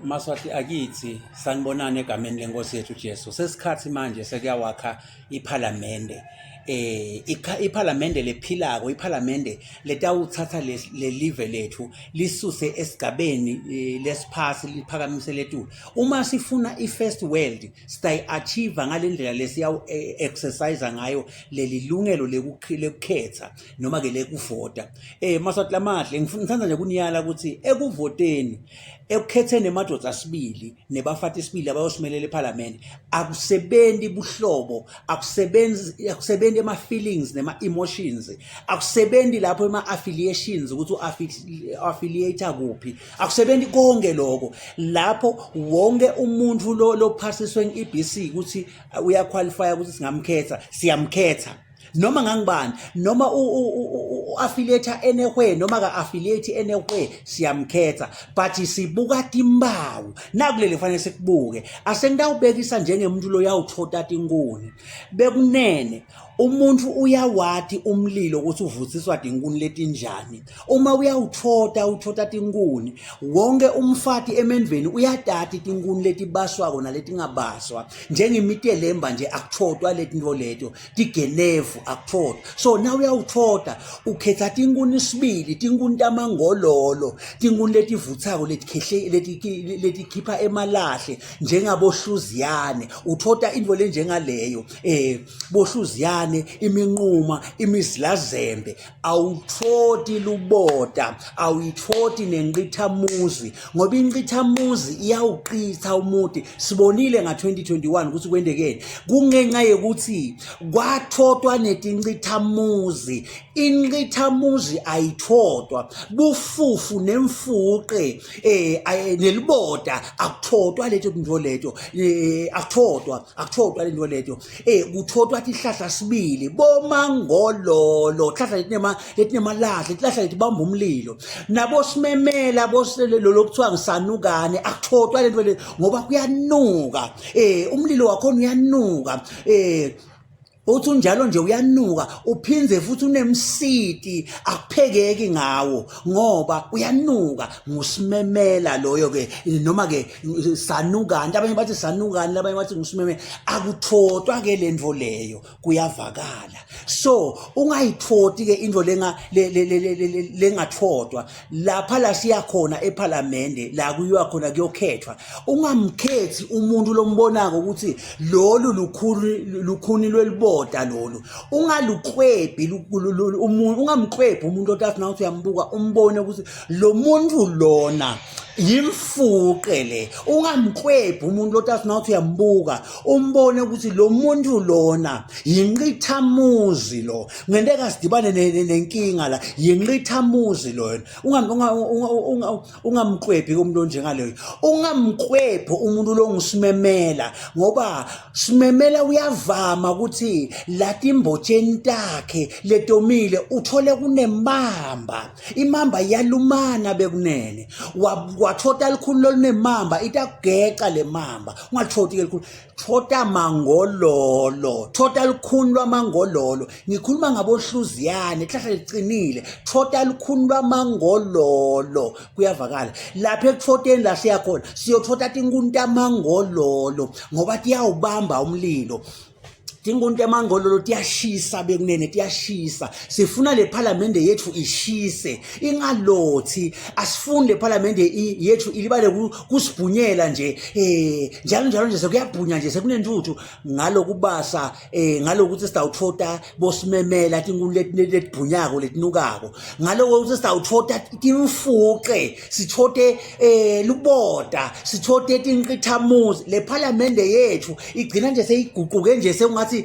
Maswati akithi sanibonana egameni lenkosi yethu Jesu sesikhathi manje sekuyawakha iphalamende iphalamende lephilako iphalamende letawuthatha le live lethu lisuse esigabeni lesiphasi liphakamise lethu uma sifuna i-first world siyayi-achieve ngalendlela lesiyawu exercise ngayo leli lungelo lekukhetha noma ke lekuvota Maswati lamahle ngithanda nje kuniyala ukuthi ekuvoteni ekukhetheni emadoda asibili nebafati sibili abayosimelela ephalamende akusebenzi buhlobo akusebenzi ama-feelings nema-emotions akusebenzi lapho ema-affiliations ukuthi u-affiliate kuphi akusebenzi konke lokho lapho wonke umuntu lo phasiswe nge-EBC ukuthi uyaqualify ukuthi singamkhetha siyamkhetha noma ngangibani noma u-affiliate enehwe noma ka-affiliate enehwe siyamkhetha but sibuka timbawu nakuleli fanele sikubuke asengidawubekisa njengemuntu lo yawuthota tinkuni bekunene umuntu uyawati umlilo ukuthi uvuthiswa tinkuni letinjani uma uthota tinkuni wonke umfati emendweni uyatati tinkuni letibaswako naletingabaswa njengemitelemba nje akuthotwa letinto leto tigenevu akuthotwa so na uyawuthota ukhetha tinkuni sibili tinkuni tamangololo tinkuni letivuthako letikhipha emalahle njengabohluziyane uthota into lenjengaleyo bohluziyane iminquma imizilazembe awuthoti luboda awuyithoti nenqithamuzi ngoba inqithamuzi iyawuqitha umuti sibonile nga-2021 ukuthi kwendekeni kungenxa yokuthi kwathotwa netinqithamuzi inqithamuzi ayithotwa bufufu nemfuqe neliboda akuthotwa leto nto leto akuthotwa lento leto kuthotwa tihlahla sibili bomangololo hlahla letinemalahle tihlahla letibamba umlilo nabo simemela lolo kuthiwa ngisanukane akuthotwa lento le ngoba kuyanuka umlilo wakhona uyanuka uthi unjalo nje uyanuka uphinze futhi unemsiti akuphekeki ngawo ngoba uyanuka ngusimemela loyo ke noma ke sanukani abanye bathi sanukani abanye bathi ngusimemela akuthotwa ke lento leyo kuyavakala so ungayithoti ke into lengathotwa lapha la siya khona ephalamende la kuyiwa khona kuyokhethwa ungamkhethi umuntu lombonako ukuthi lolu lukhuni lwelibo lolu ungaluqwebhi umuntu ungamqwebhi umuntu otathi na uthi uyambuka umbone ukuthi lo muntu lona yimfuqe le ungamqwebhi umuntu otathi na uthi uyambuka umbone ukuthi lo muntu lona yinqithamuzi lo ngendeka sidibane nenkinga la yinqithamuzi lo ungamqwebhi umuntu onjengaleyo ungamqwebhi umuntu lo ngusimemela ngoba simemela uyavama ukuthi lathi imbotsheni takhe letomile uthole kunemamba imamba iyalumana bekunene wathota likhulu lolunemamba itakugeca le mamba ungathoti ke likhulu thota mangololo thota likhulu lwamangololo ngikhuluma ngabohluziyane ihlahla licinile thota likhulu lwamangololo kuyavakala lapha ekuthoteni la siyakhona siyothota tinkuni tamangololo ngoba tiyawubamba umlilo tinkuni temangololo tiyashisa bekunene tiyashisa sifuna le phalamende yethu ishise ingalothi asifuni le phalamende yethu ilibale kusibhunyela nje njalo nje sekuyabhunya nje sekunentuthu ngalokubasa ngalokuthi sitawuthota bosimemela tinkuni letibhunyako letinukako ngalokuthi sitawuthota timfuqe sithote luboda sithote tinqithamuzi le phalamende yethu igcina nje seyiguquke nje sekungathi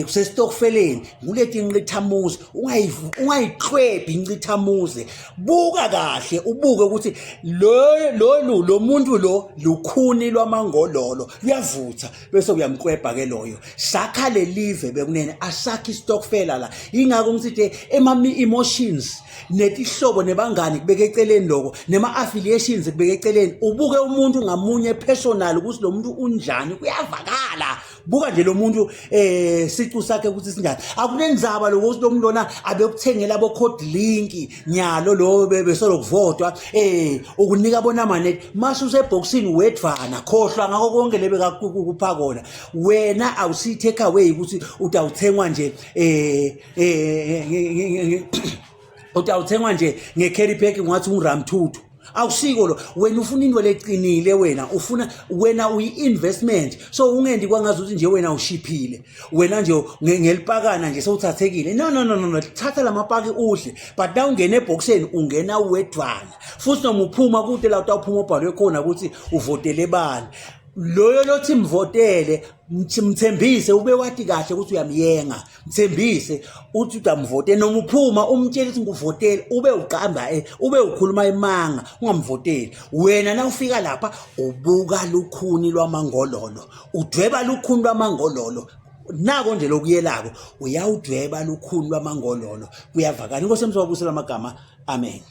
kusesitokfeleni nguleti inqithamuzi ungayiqwebhi inqithamuzi buka kahle ubuke ukuthi lo muntu lo lukhuni lwamangololo luyavutha bese kuyamqwebha ke loyo sakha le live bekunene asakhi istokfela la ingakho ngithi emotions netihlobo nebangani kubeka eceleni lokho nema-affiliations kubeka eceleni ubuke umuntu ngamunye personal ukuthi lo muntu unjani kuyavakala buka nje lo muntu sicu sakhe ukuthi sinjani akunenzaba lokuthi lo mntwana abekuthengela abo code link nyalo lo besolokuvotwa ukunika bona mane mase useboxini wedvana khohlwa ngako konke lebe kakupha kona wena awusi take away ukuthi utawuthengwa nje utawuthengwa nje ngecarry pack ngathi ungiramthuthu awusiko lo wena ufuna into leqinile wena uyi-investment so ungendi kwangazuthi nje wena ushiphile wena nje ngelipakana nje sewuthathekile no thatha lamapaki uhle but na ungena eboxeni ungena wedwana futhi noma uphuma kude la utawuphuma ubhalwe khona ukuthi uvotele bani loyo lothi mvotele mthembise ube wathi kahle ukuthi uyamyenga mthembise uthi utamvote noma uphuma umtshela ukuthi nguvotela ube uqamba ube ukhuluma imanga ungamvoteli wena na ufika lapha ubuka lukhuni lwamangololo udweba lukhuni lwamangololo nako nje lokuyelako uyawudweba lukhuni lwamangololo kuyavakala inkosi emswabusela amagama amen.